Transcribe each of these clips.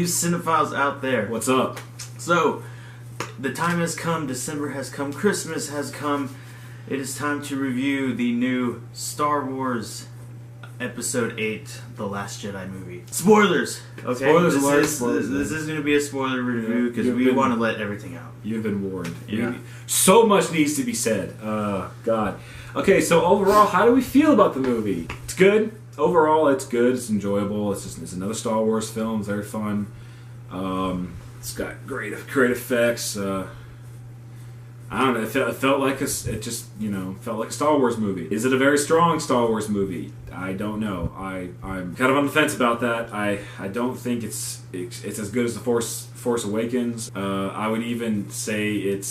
cinephiles out there. What's up? So, the time has come, December has come, Christmas has come. It is time to review the new Star Wars Episode 8, The Last Jedi movie. Spoilers! Okay? Spoilers alert. This is going to be a spoiler review because we want to let everything out. You've been warned. Yeah. So much needs to be said. God. Okay, so overall, how do we feel about the movie? It's good. Overall, it's good. It's enjoyable. It's another Star Wars film. It's very fun. It's got great effects. I don't know. It felt like felt like a Star Wars movie. Is it a very strong Star Wars movie? I don't know. I'm kind of on the fence about that. I don't think it's as good as the Force Awakens. I would even say it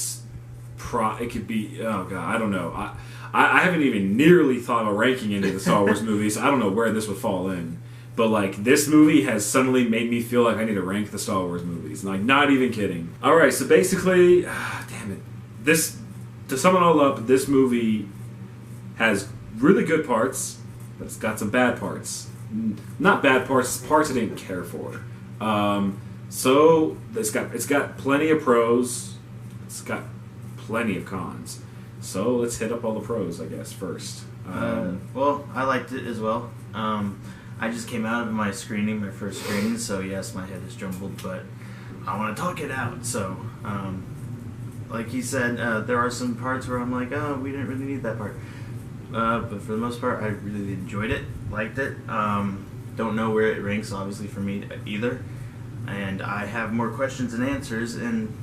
could be. Oh god, I don't know. I haven't even nearly thought about ranking any of the Star Wars movies. I don't know where this would fall in. But, like, this movie has suddenly made me feel like I need to rank the Star Wars movies. Like, not even kidding. Alright, so basically, damn it. To sum it all up, this movie has really good parts, but it's got some bad parts. Not bad parts, parts I didn't care for. So, it's got plenty of pros. It's got plenty of cons. So, let's hit up all the pros, I guess, first. Well, I liked it as well. I just came out of my first screening, so yes, my head is jumbled, but I want to talk it out. So, like he said, there are some parts where I'm like, oh, we didn't really need that part. But for the most part, I really enjoyed it, liked it. Don't know where it ranks, obviously, for me either. And I have more questions than answers, and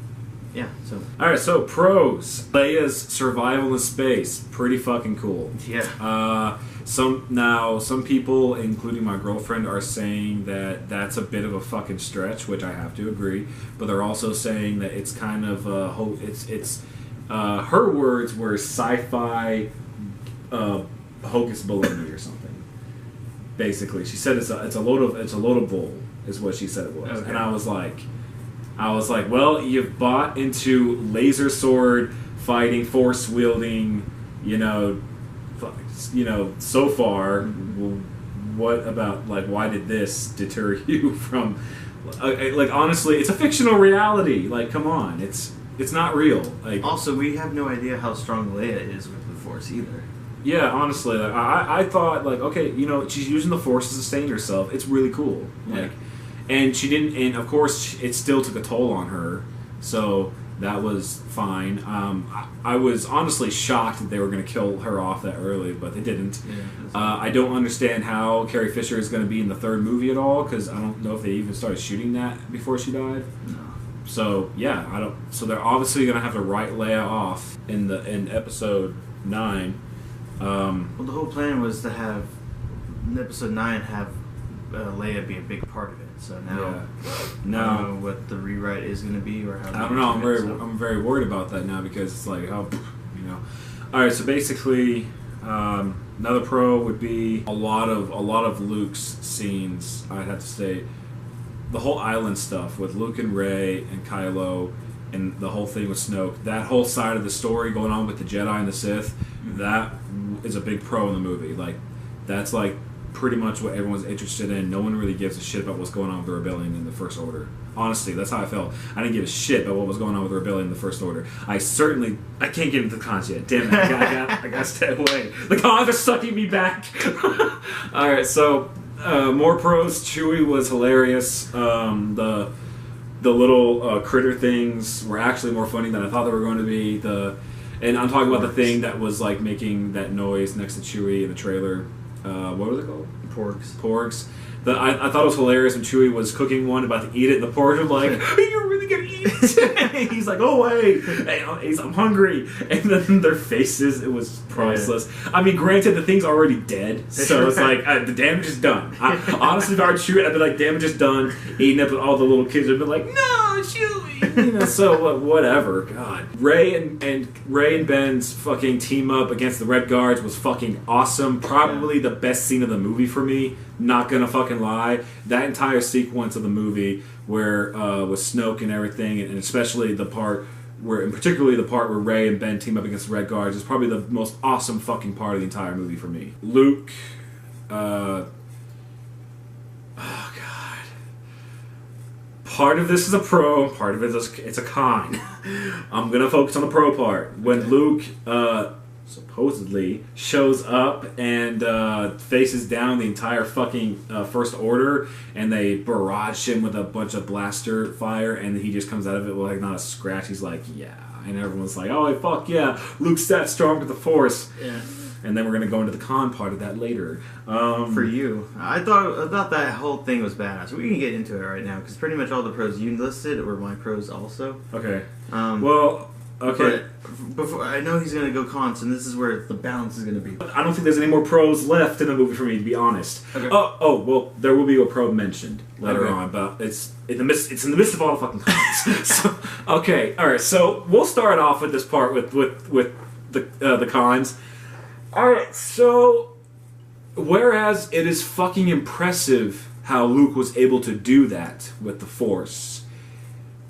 yeah, so. Alright, so pros. Leia's survival in space. Pretty fucking cool. Yeah. Some people, including my girlfriend, are saying that that's a bit of a fucking stretch, which I have to agree. But they're also saying that it's kind of her words were sci-fi hocus baloney or something. Basically, she said it's a load of bull, is what she said it was, okay. And I was like, well, you've bought into laser sword fighting, force wielding, so far, what about, like, why did this deter you from, like, honestly, it's a fictional reality. Like, come on, it's not real. Like, also, we have no idea how strong Leia is with the Force either. Yeah, honestly, like, I thought, like, okay, she's using the Force to sustain herself. It's really cool. Like, and she didn't, and of course, it still took a toll on her. So that was fine. I was honestly shocked that they were going to kill her off that early, but they didn't. Yeah, I don't understand how Carrie Fisher is going to be in the third movie at all, because I don't know if they even started shooting that before she died. No. So yeah, I don't. So they're obviously going to have to write Leia off in Episode 9. Well, the whole plan was to have in Episode 9 have Leia be a big part of it. So now, I don't know what the rewrite is going to be or how. I don't know. I'm very worried about that now, because it's like, All right. So basically, another pro would be a lot of Luke's scenes. I'd have to say, the whole island stuff with Luke and Rey and Kylo, and the whole thing with Snoke. That whole side of the story going on with the Jedi and the Sith, that is a big pro in the movie. Like, that's like pretty much what everyone's interested in. No one really gives a shit about what's going on with the rebellion in the First Order. Honestly, that's how I felt. I didn't give a shit about what was going on with the rebellion in the First Order. I can't get into the cons yet. Damn it, I got to stay away. The cons are sucking me back. Alright, so, more pros. Chewie was hilarious. The little critter things were actually more funny than I thought they were going to be. And I'm talking about the thing that was like making that noise next to Chewie in the trailer. What was it called? Porgs. I thought it was hilarious when Chewie was cooking one, about to eat it, and the porgs were like, "Are you really gonna eat it?" He's like, "Oh wait, I'm hungry." And then their faces, it was priceless. Yeah. I mean, granted, the thing's already dead, so it's like the damage is done. Honestly, if I were Chewie, I'd be like, "Damage is done." Eating up with all the little kids, would be like, "No, Chewie." So whatever. God, Rey and Ben's fucking team up against the Red Guards was fucking awesome. Probably the best scene of the movie for me. Not gonna fucking lie. That entire sequence of the movie where with Snoke and everything, and especially the part where, and particularly the part where Rey and Ben team up against the Red Guards, is probably the most awesome fucking part of the entire movie for me. Luke, part of this is a pro, part of it is it's a con. I'm gonna focus on the pro part. When Luke supposedly shows up and faces down the entire fucking First Order, and they barrage him with a bunch of blaster fire, and he just comes out of it with like not a scratch. He's like, yeah, and everyone's like, oh fuck yeah, Luke's that strong with the Force. Yeah. And then we're gonna go into the con part of that later. For you, I thought that whole thing was badass. We can get into it right now because pretty much all the pros you listed were my pros also. Okay. Well. Okay. But before I know he's gonna go cons, and this is where the balance is gonna be. I don't think there's any more pros left in the movie for me, to be honest. Okay. Well, there will be a pro mentioned later on, but it's in the midst of all the fucking cons. So, okay, all right. So we'll start off with this part with the cons. All right. So whereas it is fucking impressive how Luke was able to do that with the Force,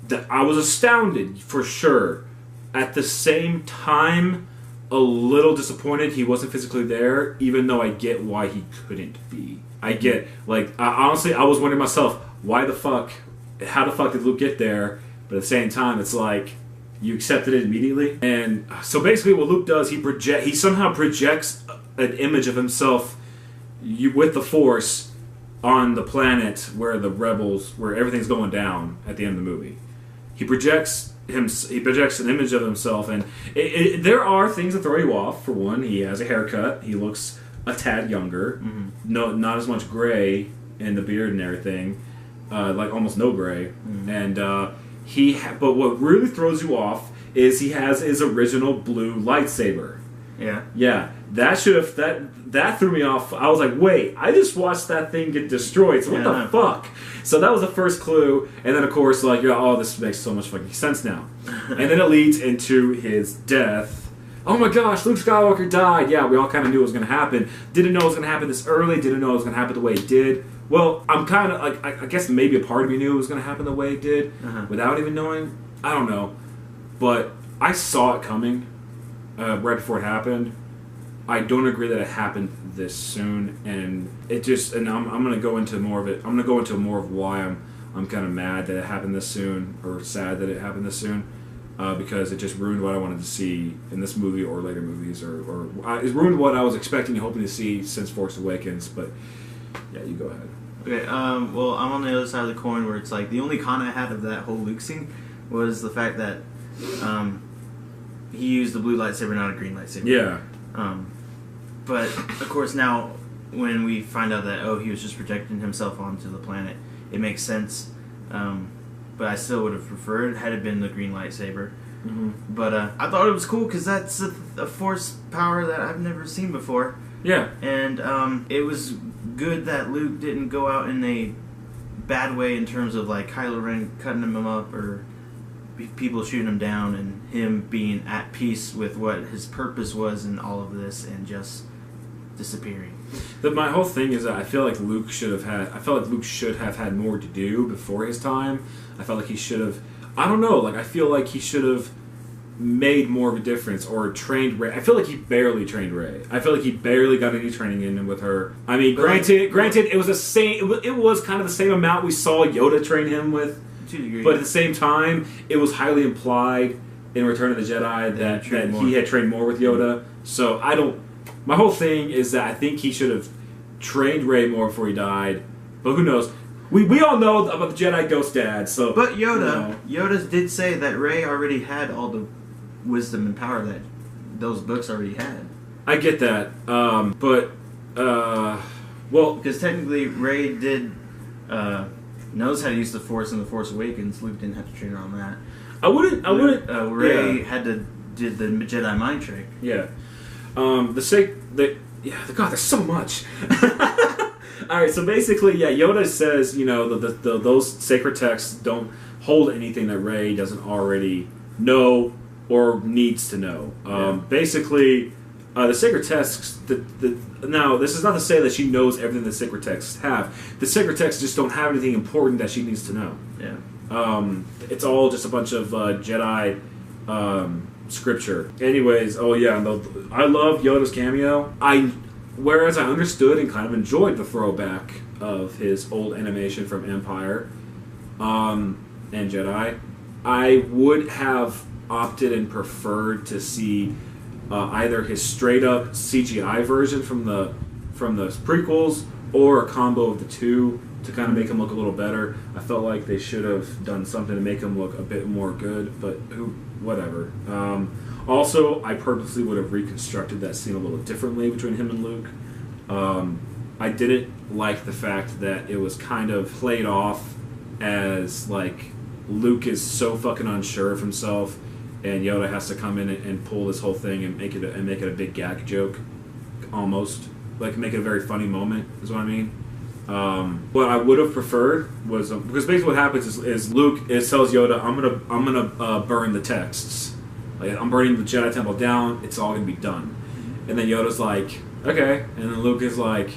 that I was astounded for sure. At the same time, a little disappointed he wasn't physically there, even though I get why he couldn't be. I get, honestly, I was wondering myself, how the fuck did Luke get there? But at the same time, it's like, you accepted it immediately. And so basically what Luke does, he somehow projects an image of himself with the Force on the planet where everything's going down at the end of the movie. He projects an image of himself, and there are things that throw you off. For one, he has a haircut. He looks a tad younger. Mm-hmm. No, not as much gray in the beard and everything. Like almost no gray. Mm-hmm. And but what really throws you off is he has his original blue lightsaber. Yeah. Yeah. That threw me off. I was like, wait, I just watched that thing get destroyed, so what the fuck? So that was the first clue, and then of course, like, oh, this makes so much fucking sense now. And then it leads into his death. Oh my gosh, Luke Skywalker died. Yeah, we all kind of knew it was going to happen. Didn't know it was going to happen this early, didn't know it was going to happen the way it did. Well, I'm kind of, like, I guess maybe a part of me knew it was going to happen the way it did, without even knowing. I don't know. But I saw it coming right before it happened. I don't agree that it happened this soon, and I'm gonna go into more of it. I'm gonna go into more of why I'm kind of mad that it happened this soon, or sad that it happened this soon, because it just ruined what I wanted to see in this movie or later movies, or it ruined what I was expecting and hoping to see since Force Awakens. But yeah, you go ahead. Okay. Well, I'm on the other side of the coin where it's like the only con I had of that whole Luke scene was the fact that he used the blue lightsaber, not a green lightsaber. Yeah. But, of course, now, when we find out that, he was just projecting himself onto the planet, it makes sense. But I still would have preferred had it been the green lightsaber. Mm-hmm. But I thought it was cool because that's a Force power that I've never seen before. Yeah. And it was good that Luke didn't go out in a bad way in terms of, like, Kylo Ren cutting him up or people shooting him down, and him being at peace with what his purpose was in all of this and just disappearing. My whole thing is that I feel like Luke should have had more to do before his time. I felt like he should have, I don't know, like I feel like he should have made more of a difference or trained Rey. I feel like he barely trained Rey. I feel like he barely got any training in with her. I mean, granted, it was the same. It was kind of the same amount we saw Yoda train him with. But at the same time, it was highly implied in Return of the Jedi that he had trained more with Yoda. So my whole thing is that I think he should have trained Rey more before he died. But who knows? We all know about the Jedi Ghost Dad. So, but Yoda did say that Rey already had all the wisdom and power that those books already had. I get that, because technically Rey did. Knows how to use the Force in The Force Awakens. Luke didn't have to train her on that. I wouldn't. Rey did the Jedi mind trick. Yeah. God, there's so much. All right, so basically, yeah, Yoda says, those sacred texts don't hold anything that Rey doesn't already know or needs to know. Basically, the sacred texts. Now, this is not to say that she knows everything the sacred texts have. The sacred texts just don't have anything important that she needs to know. Yeah. It's all just a bunch of Jedi scripture. Anyways, I love Yoda's cameo. Whereas I understood and kind of enjoyed the throwback of his old animation from Empire, and Jedi. I would have opted and preferred to see either his straight up CGI version from the prequels or a combo of the two to kind of make him look a little better. I felt like they should have done something to make him look a bit more good, but whatever. Also, I purposely would have reconstructed that scene a little differently between him and Luke. I didn't like the fact that it was kind of played off as like Luke is so fucking unsure of himself, and Yoda has to come in and pull this whole thing and make it a big gag joke, almost like make it a very funny moment. Is what I mean. What I would have preferred was because basically what happens is Luke tells Yoda, "I'm gonna burn the texts. Like I'm burning the Jedi Temple down. It's all gonna be done." And then Yoda's like, "Okay," and then Luke is like.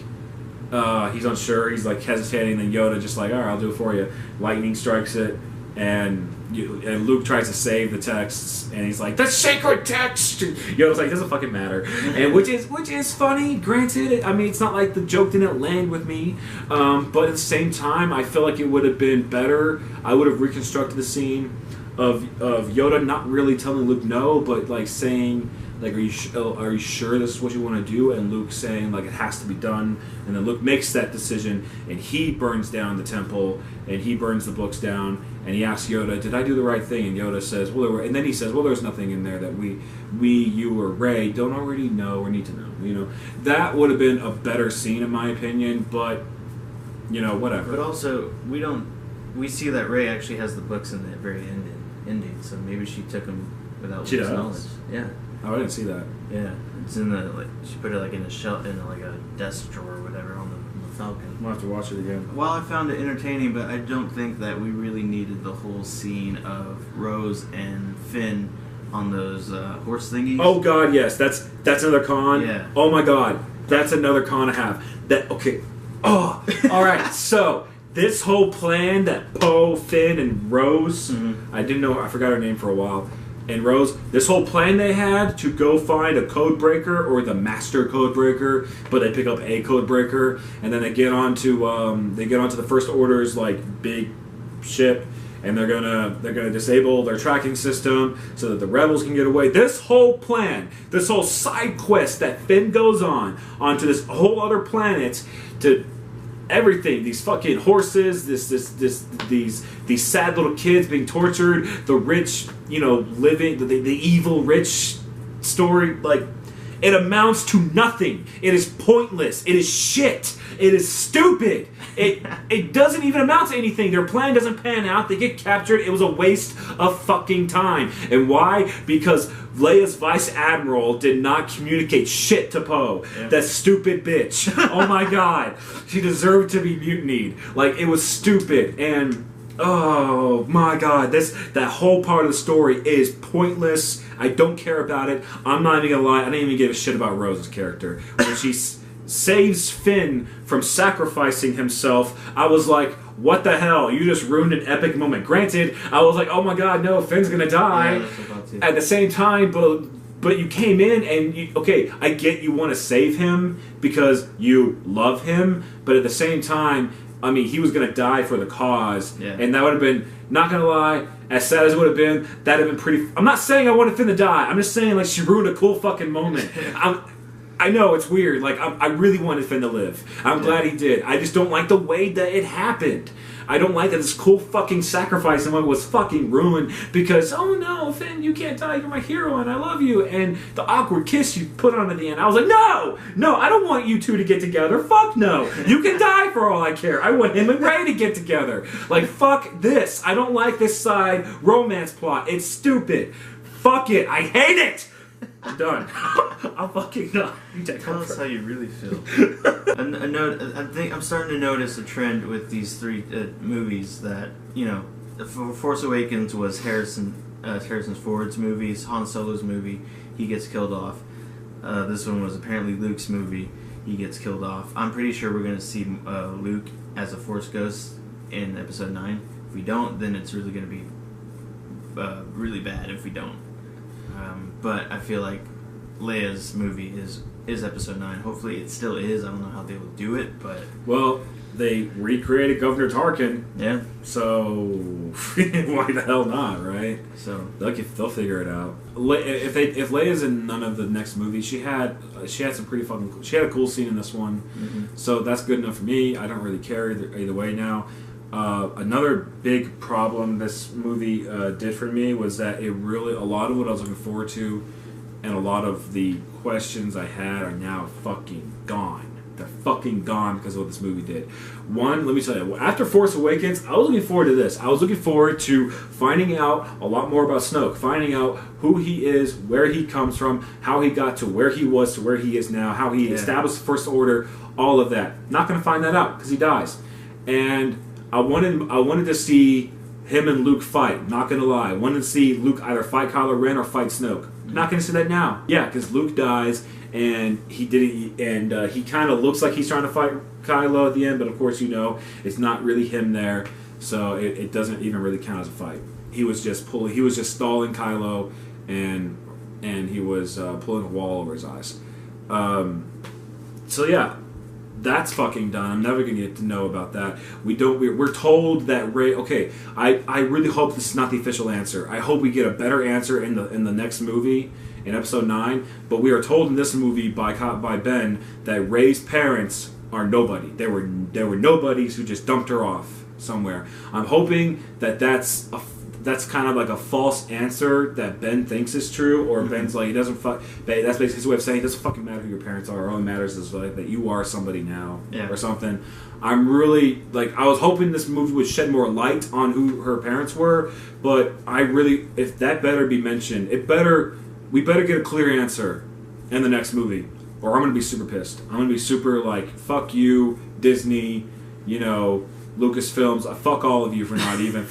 He's unsure. He's like hesitating. And then Yoda just like, all right, I'll do it for you. Lightning strikes it, and Luke tries to save the texts, and he's like, the sacred text. And Yoda's like, doesn't fucking matter, and which is funny. Granted, I mean, it's not like the joke didn't land with me, but at the same time, I feel like it would have been better. I would have reconstructed the scene of Yoda not really telling Luke no, but like saying. Like, are you sure this is what you want to do? And Luke saying, like, it has to be done. And then Luke makes that decision, and he burns down the temple, and he burns the books down, and he asks Yoda, did I do the right thing? And Yoda says, and then he says, well, there's nothing in there that you, or Rey don't already know or need to know. You know, that would have been a better scene, in my opinion, but, you know, whatever. But also, we see that Rey actually has the books in the very ending, so maybe she took them without Luke's knowledge. Yeah. Oh, I didn't see that. Yeah, it's in the she put it like in a shelf in like a desk drawer or whatever on the Falcon. We'll have to watch it again. Well, I found it entertaining, but I don't think that we really needed the whole scene of Rose and Finn on those horse thingies. Oh God, yes, that's another con. Yeah. Oh my God, that's another con I have. Okay. Oh, all right. So this whole plan that Poe, Finn, and Rose. Mm-hmm. I forgot her name for a while. And Rose, this whole plan they had to go find a code breaker or the master code breaker, but they pick up a code breaker, and then they get onto the First Order's like big ship, and they're gonna disable their tracking system so that the rebels can get away. This whole plan, this whole side quest that Finn goes onto this whole other planet to. Everything, these fucking horses, these sad little kids being tortured, the rich, you know, living the evil rich story, like it amounts to nothing. It is pointless. It is shit. It is stupid. It doesn't even amount to anything. Their plan doesn't pan out. They get captured. It was a waste of fucking time. And why? Because Leia's vice admiral did not communicate shit to Poe. Yeah. That stupid bitch. Oh my God. She deserved to be mutinied. Like, it was stupid. And oh my God, that whole part of the story is pointless. I don't care about it. I'm not even gonna lie. I didn't even give a shit about Rose's character. When she saves Finn from sacrificing himself, I was like, what the hell? You just ruined an epic moment. Granted, I was like, oh my God, no, Finn's gonna die. Yeah, at the same time, but you came in and okay, I get you want to save him because you love him, but at the same time, I mean, he was gonna die for the cause, yeah. And that would have been, not gonna lie, as sad as it would have been, that'd have been pretty. I'm not saying I wanted Finn to die. I'm just saying like she ruined a cool fucking moment. I know, it's weird. Like, I really wanted Finn to live. I'm glad he did. I just don't like the way that it happened. I don't like that this cool fucking sacrifice moment was fucking ruined because, oh no, Finn, you can't die. You're my hero and I love you. And the awkward kiss you put on at the end. I was like, no, I don't want you two to get together. Fuck no. You can die for all I care. I want him and Rey to get together. Like, fuck this. I don't like this side romance plot. It's stupid. Fuck it. I hate it. I'm done. I'm fucking done. Tell us how you really feel. I think I'm starting to notice a trend with these three movies that, you know, Force Awakens was Harrison Ford's movie, Han Solo's movie, he gets killed off. This one was apparently Luke's movie, he gets killed off. I'm pretty sure we're going to see Luke as a Force ghost in Episode 9. If we don't, then it's really going to be really bad if we don't. But I feel like Leia's movie is Episode 9. Hopefully it still is. I don't know how they will do it, but... Well, they recreated Governor Tarkin. Yeah. So why the hell not, right? So they'll figure it out. If Leia's in none of the next movies, she had some pretty fucking cool, she had a cool scene in this one, so that's good enough for me. I don't really care either way now. Another big problem this movie did for me was that a lot of what I was looking forward to, and a lot of the questions I had are now fucking gone. They're fucking gone because of what this movie did. One, let me tell you, after Force Awakens, I was looking forward to this. I was looking forward to finding out a lot more about Snoke, finding out who he is, where he comes from, how he got to where he was to where he is now, how he established the First Order, all of that. Not going to find that out because he dies. And I wanted to see him and Luke fight. Not going to lie. I wanted to see Luke either fight Kylo Ren or fight Snoke. Not going to see that now. Yeah, because Luke dies. And he didn't, and he kind of looks like he's trying to fight Kylo at the end, but of course, it's not really him there, so it doesn't even really count as a fight. He was just stalling Kylo, and he was pulling a wall over his eyes. So yeah, that's fucking done. I'm never gonna get to know about that. We're told that Rey. Okay, I really hope this is not the official answer. I hope we get a better answer in the next movie. In episode 9, but we are told in this movie by Ben that Rey's parents are nobody. They were nobodies who just dumped her off somewhere. I'm hoping that's kind of like a false answer that Ben thinks is true, or Ben's like, he doesn't fuck. That's basically his way of saying it doesn't fucking matter who your parents are. All that matters is like that you are somebody now, or something. I'm really I was hoping this movie would shed more light on who her parents were, but if that better be mentioned, we better get a clear answer in the next movie, or I'm going to be super pissed. I'm going to be super fuck you, Disney, Lucasfilms, fuck all of you for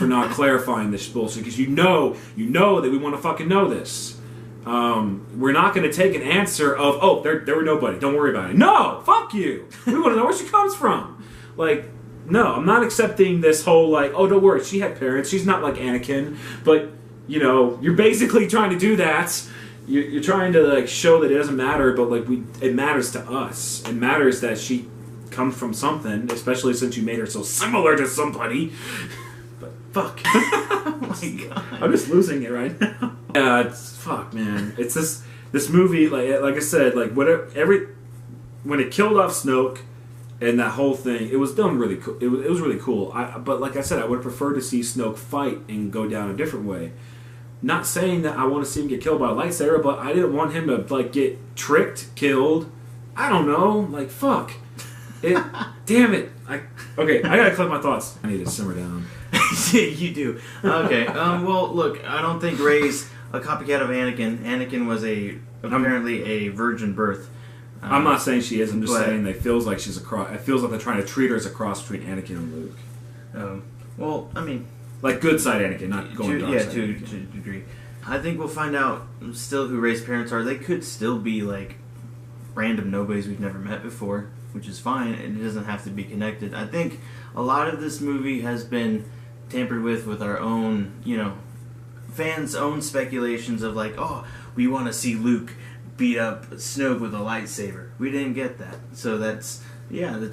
not clarifying this bullshit, because you know that we want to fucking know this. We're not going to take an answer of, there were nobody, don't worry about it. No, fuck you. We want to know where she comes from. No, I'm not accepting this whole don't worry, she had parents, she's not like Anakin, but you're basically trying to do that. You're trying to show that it doesn't matter, but it matters to us. It matters that she comes from something, especially since you made her so similar to somebody. But fuck, oh my god, I'm just losing it right now. Yeah, it's fuck, man. It's this movie. Like I said, when it killed off Snoke and that whole thing, it was done really cool. It was really cool. But like I said, I would have preferred to see Snoke fight and go down a different way. Not saying that I want to see him get killed by a lightsaber, but I didn't want him to get tricked, killed. I don't know, fuck. Damn it. I gotta collect my thoughts. I need to simmer down. You do. Okay. Well, look, I don't think Rey's a copycat of Anakin. Anakin was apparently a virgin birth. I'm not saying she is. I'm just saying it feels like she's a cross. It feels like they're trying to treat her as a cross between Anakin and Luke. Well, I mean, good side Anakin, not going dark side. To a degree. I think we'll find out still who Rey's parents are. They could still be random nobodies we've never met before, which is fine, and it doesn't have to be connected. I think a lot of this movie has been tampered with our own, fans' own speculations of we want to see Luke beat up Snoke with a lightsaber. We didn't get that, so that's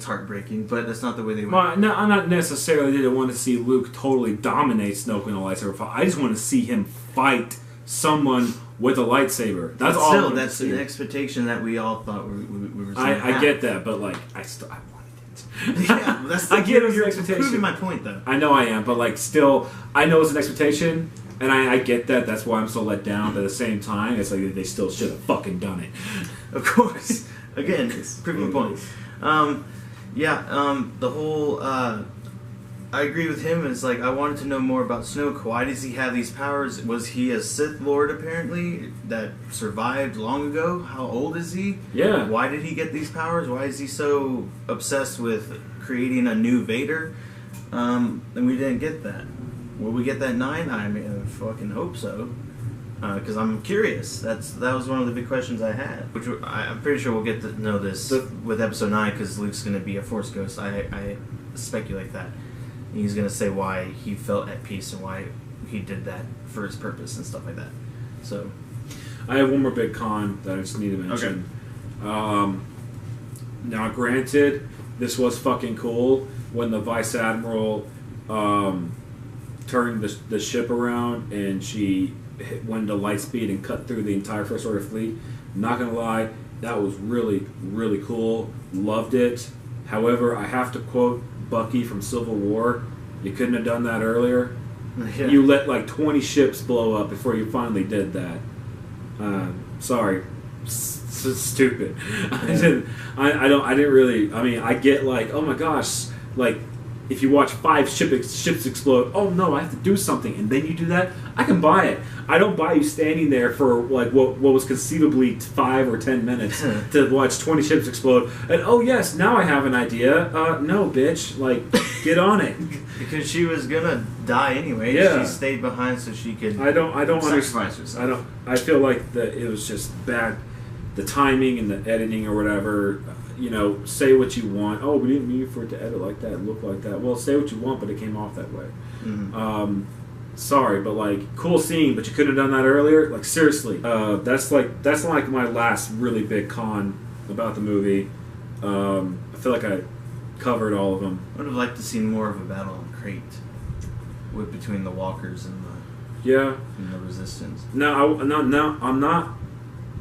heartbreaking, but that's not the way they went. Well, no, I'm not necessarily didn't want to see Luke totally dominate Snoke in a lightsaber fight. I just want to see him fight someone with a lightsaber. That's all. Still, that's an expectation that we all thought we were. I get that, but I wanted it. Yeah, that's I get it as an you're expectation. proving my point, though. I know I am, but still, I know it's an expectation, and I get that. That's why I'm so let down. But at the same time, it's they still should have fucking done it. Of course. Again, it's proving my point. The whole, I agree with him. It's I wanted to know more about Snoke. Why does he have these powers? Was he a Sith Lord, apparently, that survived long ago? How old is he? Yeah. Why did he get these powers? Why is he so obsessed with creating a new Vader? And we didn't get that. Will we get that 9? I fucking hope so. Because I'm curious. That was one of the big questions I had. Which I'm pretty sure we'll get to know this with episode 9, because Luke's going to be a Force ghost. I speculate that. And he's going to say why he felt at peace and why he did that for his purpose and stuff like that. So, I have one more big con that I just need to mention. Okay. Now, granted, this was fucking cool, when the Vice Admiral turned the ship around and she went to light speed and cut through the entire First Order fleet. Not gonna lie, that was really, really cool. Loved it. However, I have to quote Bucky from Civil War. You couldn't have done that earlier. Yeah. You let like 20 ships blow up before you finally did that. Sorry, stupid. Yeah. I didn't really. I mean, I get like, oh my gosh, like if you watch 5 ships explode, oh no, I have to do something, and then you do that. I can buy it. I don't buy you standing there for like what was conceivably 5 or 10 minutes to watch 20 ships explode. And oh yes, now I have an idea. No, bitch, like get on it. Because she was gonna die anyway. Yeah. She stayed behind so she could. I don't sacrifice understand. herself. I feel like that it was just bad, the timing and the editing or whatever. You know, say what you want. Oh, we didn't mean for it to edit like that, look like that. Well, say what you want, but it came off that way. Mm-hmm. Sorry, but like cool scene, but you could have done that earlier. Like seriously, that's like my last really big con about the movie. I feel like I covered all of them. I would have liked to see more of a battle on Crate, with between the Walkers and the Resistance. No, I'm not.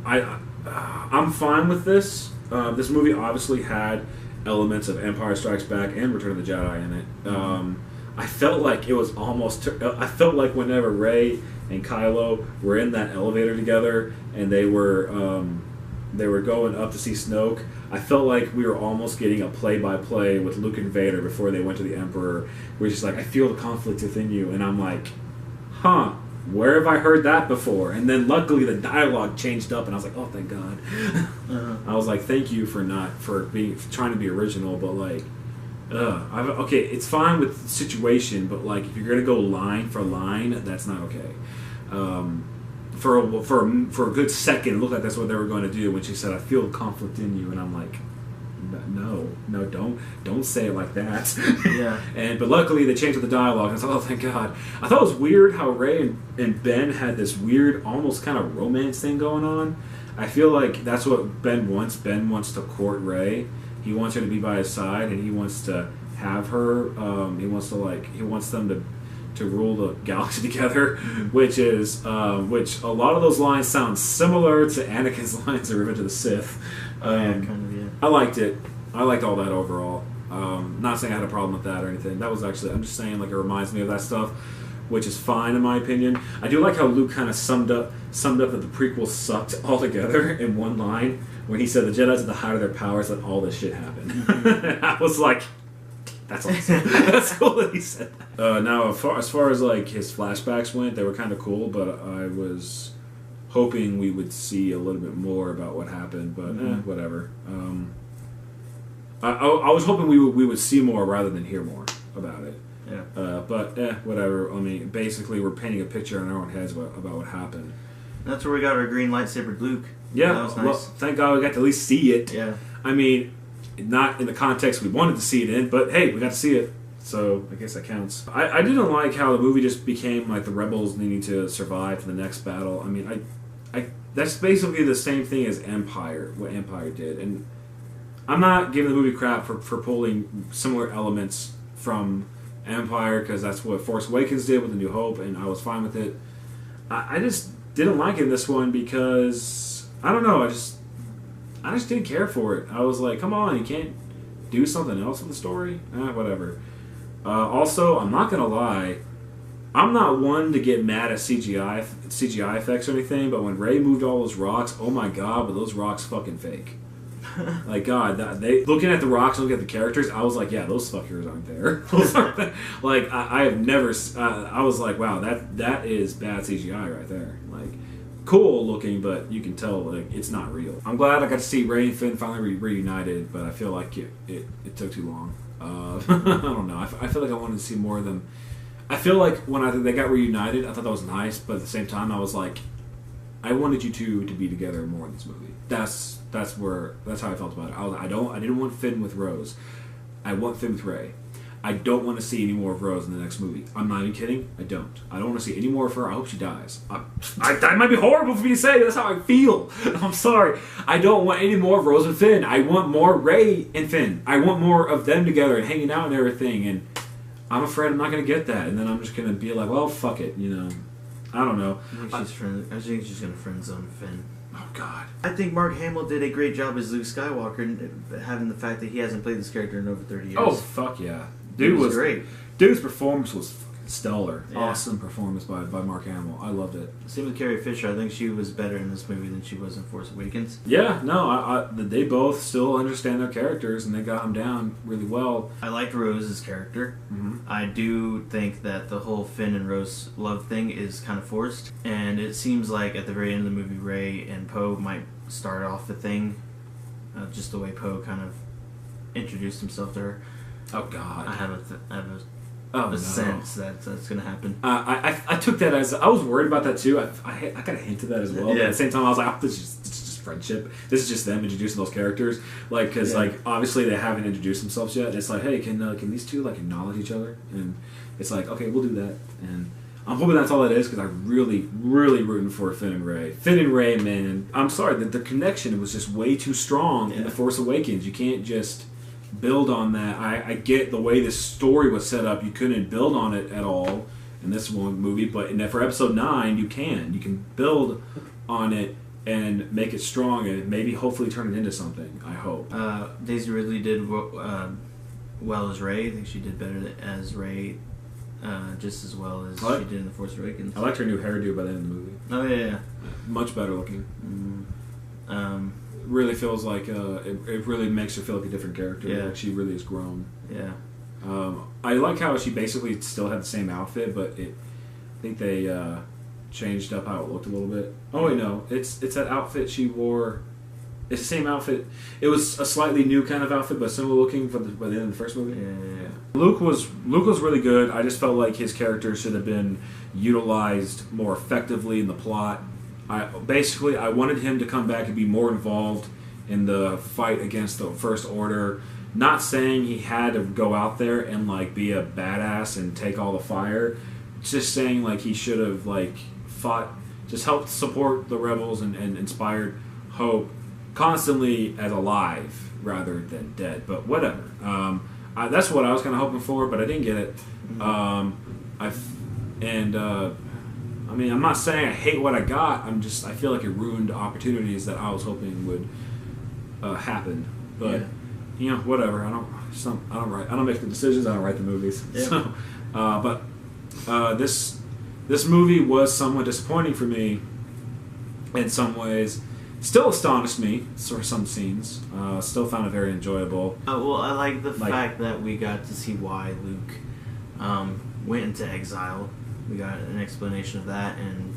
I'm fine with this. This movie obviously had elements of Empire Strikes Back and Return of the Jedi in it. I felt like it was almost. I felt like whenever Rey and Kylo were in that elevator together and they were going up to see Snoke, I felt like we were almost getting a play-by-play with Luke and Vader before they went to the Emperor. Where he's just like, I feel the conflict within you, and I'm like, huh. Where have I heard that before? And then luckily the dialogue changed up, and I was like, oh, thank God. I was like, thank you for trying to be original, but like, okay, it's fine with the situation, but like if you're gonna go line for line, that's not okay. For a good second, it looked like that's what they were going to do when she said, "I feel conflict in you," and I'm like, no, don't say it like that. Yeah. But luckily they changed the dialogue, and I was like, oh, thank God. I thought it was weird how Rey and Ben had this weird, almost kind of romance thing going on. I feel like that's what Ben wants. Ben wants to court Rey. He wants her to be by his side, and he wants to have her. He wants them to rule the galaxy together, which a lot of those lines sound similar to Anakin's lines in Revenge of the Sith. Kind of, yeah. I liked it. I liked all that overall. Not saying I had a problem with that or anything. That was actually, I'm just saying, like, it reminds me of that stuff, which is fine in my opinion. I do like how Luke kind of summed up that the prequel sucked altogether in one line when he said the Jedi's at the height of their powers, let all this shit happen. I was like, that's awesome. That's cool that he said that. Now, as far as like his flashbacks went, they were kind of cool, but I was hoping we would see a little bit more about what happened, but whatever. I was hoping we would see more rather than hear more about it. Yeah. But whatever. I mean, basically, we're painting a picture in our own heads about what happened. That's where we got our green lightsaber Luke. Yeah, that was nice. Well, thank God we got to at least see it. Yeah. I mean, not in the context we wanted to see it in, but hey, we got to see it. So I guess that counts. I didn't like how the movie just became like the rebels needing to survive for the next battle. I mean, I that's basically the same thing as Empire, what Empire did. And I'm not giving the movie crap for pulling similar elements from Empire, because that's what Force Awakens did with A New Hope, and I was fine with it. I just didn't like it in this one because, I don't know, I just didn't care for it. I was like, come on, you can't do something else with the story? Whatever. Also, I'm not going to lie, I'm not one to get mad at CGI effects or anything, but when Rey moved all those rocks, oh my God, were those rocks fucking fake. Like, God, looking at the rocks and looking at the characters, I was like, yeah, those fuckers aren't there. Those aren't like, I have never, I was like, wow, that is bad CGI right there. Like, cool looking, but you can tell, like, it's not real. I'm glad I got to see Rey and Finn finally reunited, but I feel like it took too long. I don't know. I feel like I wanted to see more of them. I feel like when they got reunited, I thought that was nice, but at the same time, I was like, I wanted you two to be together more in this movie. That's how I felt about it. I didn't want Finn with Rose. I want Finn with Rey. I don't want to see any more of Rose in the next movie. I'm not even kidding. I don't. I don't want to see any more of her. I hope she dies. That might be horrible for me to say. That's how I feel. I'm sorry. I don't want any more of Rose and Finn. I want more Rey and Finn. I want more of them together and hanging out and everything. And I'm afraid I'm not going to get that. And then I'm just going to be like, well, fuck it. You know. I don't know. I think she's going to friend zone Finn. Oh, God. I think Mark Hamill did a great job as Luke Skywalker, having the fact that he hasn't played this character in over 30 years. Oh, fuck yeah. Dude was great. Dude's performance was fucking stellar. Yeah. Awesome performance by Mark Hamill. I loved it. Same with Carrie Fisher. I think she was better in this movie than she was in Force Awakens. Yeah, no, they both still understand their characters, and they got them down really well. I liked Rose's character. Mm-hmm. I do think that the whole Finn and Rose love thing is kind of forced, and it seems like at the very end of the movie, Rey and Poe might start off the thing, just the way Poe kind of introduced himself to her. Oh, God. I have a sense that that's going to happen. I took that as... I was worried about that, too. I got a hint of that as well. Yeah. But at the same time, I was like, oh, this is just friendship. This is just them introducing those characters. Like, because, like, obviously they haven't introduced themselves yet. It's like, hey, can these two, like, acknowledge each other? And it's like, okay, we'll do that. And I'm hoping that's all it is, because I'm really, really rooting for Finn and Rey. Finn and Rey, man, I'm sorry, the connection was just way too strong in The Force Awakens. You can't just build on that. I get the way this story was set up. You couldn't build on it at all in this one movie, but for episode 9, you can. You can build on it and make it strong and maybe hopefully turn it into something, I hope. Daisy Ridley did well as Rey. I think she did better as Rey, just as well as she did in The Force Awakens. I liked her new hairdo by the end of the movie. Oh, yeah. Much better looking. Really feels like it really makes her feel like a different character. Yeah. Like she really has grown. Yeah. I like how she basically still had the same outfit, but I think they changed up how it looked a little bit. Oh wait, no, it's that outfit she wore. It's the same outfit. It was a slightly new kind of outfit, but similar looking by the end of the first movie. Yeah. Luke was really good. I just felt like his character should have been utilized more effectively in the plot. I wanted him to come back and be more involved in the fight against the First Order. Not saying he had to go out there and like be a badass and take all the fire. Just saying like he should have like fought, just helped support the rebels and inspired Hope constantly as alive rather than dead. But whatever. That's what I was kind of hoping for, but I didn't get it. I mean, I'm not saying I hate what I got. I feel like it ruined opportunities that I was hoping would happen. But you know, whatever. I don't make the decisions. I don't write the movies. Yeah. So, this movie was somewhat disappointing for me in some ways. Still astonished me for some scenes. Still found it very enjoyable. Well, I like the fact that we got to see why Luke went into exile. We got an explanation of that, and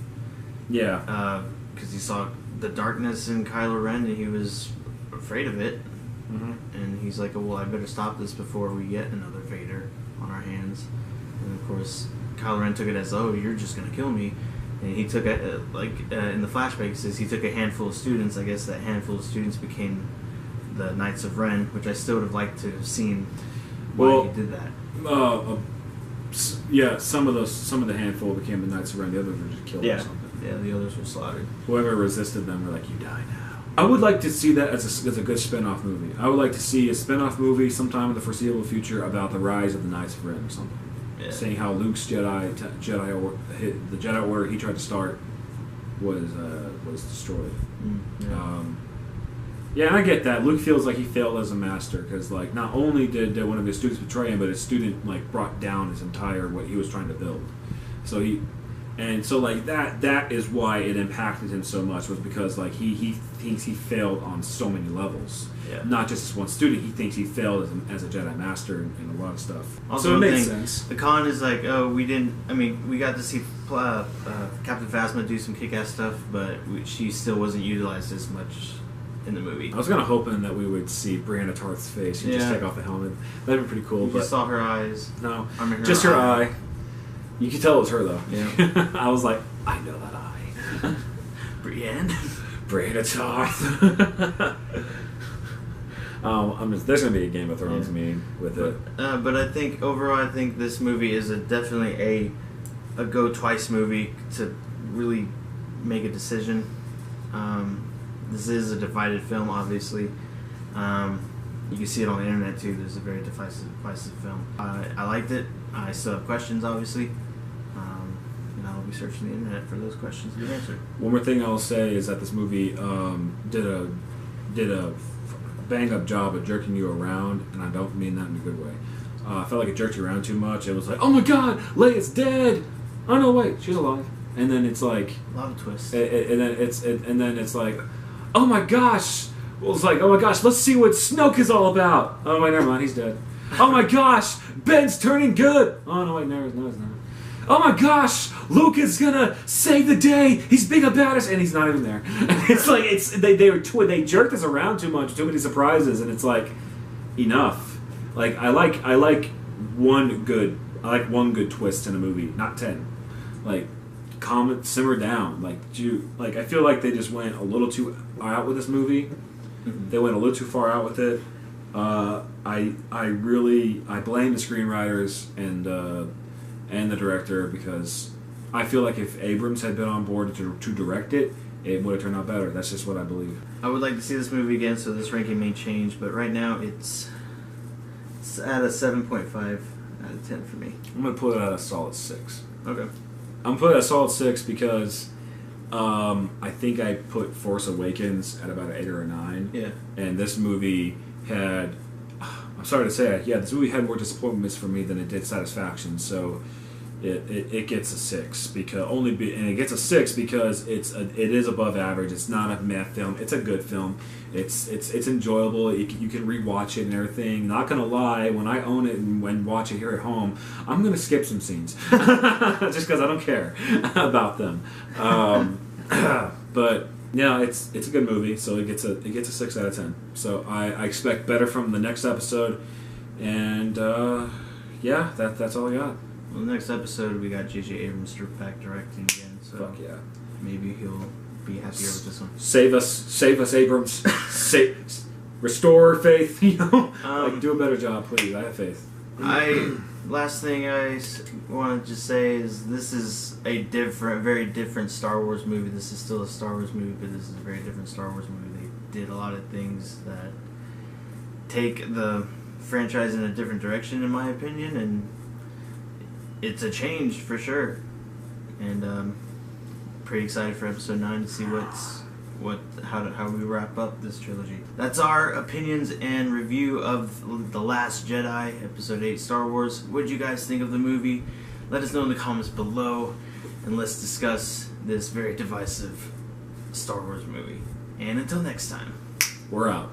because he saw the darkness in Kylo Ren, and he was afraid of it. Mm-hmm. And he's like, "Well, I better stop this before we get another Vader on our hands." And of course, Kylo Ren took it as, "Oh, you're just gonna kill me." And he took in the flashback, it says he took a handful of students. I guess that handful of students became the Knights of Ren, which I still would have liked to have seen why he did that. Yeah, some of the handful became the Knights of Ren. The others were just killed or something. Yeah, the others were slaughtered. Whoever resisted them were like, "You die now." I would like to see that as a good spin-off movie. I would like to see a spin-off movie sometime in the foreseeable future about the rise of the Knights of Ren or something. Yeah. Saying how Luke's the Jedi Order he tried to start was destroyed. Yeah, and I get that. Luke feels like he failed as a master because, like, not only did one of his students betray him, but his student like brought down his entire what he was trying to build. So that is why it impacted him so much, was because like he thinks he failed on so many levels. Yeah. Not just as one student. He thinks he failed as a Jedi master and a lot of stuff. Also, so it makes sense. The con is like, we got to see Captain Phasma do some kick-ass stuff, but she still wasn't utilized as much in the movie. I was kind of hoping that we would see Brianna Tarth's face and just take off the helmet. That'd be pretty cool. You just saw her eyes. No, just her eye. You could tell it was her though. Yeah. I was like, I know that eye. Brianna Tarth. There's going to be a Game of Thrones meme with it. But I think overall, I think this movie is definitely a go twice movie to really make a decision. This is a divided film, obviously. You can see it on the internet too. There's a very divisive film. I liked it. I still have questions, obviously. And I'll be searching the internet for those questions to be answered. One more thing I'll say is that this movie did a bang up job of jerking you around, and I don't mean that in a good way. I felt like it jerked you around too much. It was like, oh my god, Leia's dead. Oh no, wait, she's alive. And then it's like a lot of twists. And then it's like, oh my gosh. Well, it's like, oh my gosh, let's see what Snoke is all about. Oh wait, never mind, he's dead. Oh my gosh, Ben's turning good. Oh no, wait, no, he's not. Oh my gosh, Luke is gonna save the day. He's being a badass, and he's not even there. And it's like they jerked us around too much, too many surprises, and it's like enough. Like I like one good twist in a movie, not 10. Like simmer down. Like I feel like they just went a little too out with this movie. Mm-hmm. They went a little too far out with it. I blame the screenwriters and the director, because I feel like if Abrams had been on board to direct it, it would have turned out better. That's just what I believe. I would like to see this movie again, so this ranking may change, but right now it's at a 7.5 out of 10 for me. I'm going to put it at a solid 6. Okay. I'm going to put it at a solid 6 because I think I put Force Awakens at about an 8 or a 9. Yeah. And this movie had... I'm sorry to say it. Yeah, this movie had more disappointments for me than it did satisfaction. So it gets a 6 because and it gets a 6 because it is above average. It's not a meh film. It's a good film. It's enjoyable. You can rewatch it and everything. Not gonna lie, when I own it and when watch it here at home, I'm gonna skip some scenes just because I don't care about them. But yeah, it's a good movie, so it gets a 6 out of 10. So I expect better from the next episode, and yeah, that's all I got. Well, the next episode we got J.J. Abrams back directing again, so fuck yeah, maybe he'll be happier with this one. Save us, Abrams. Restore faith. You know, do a better job, please. I have faith. Last thing I want to just say is this is a very different Star Wars movie. This is still a Star Wars movie, but this is a very different Star Wars movie. They did a lot of things that take the franchise in a different direction, in my opinion, and it's a change for sure. And pretty excited for episode 9 to see how we wrap up this trilogy. That's our opinions and review of The Last Jedi, Episode 8, Star Wars. What did you guys think of the movie? Let us know in the comments below, and let's discuss this very divisive Star Wars movie. And until next time, we're out.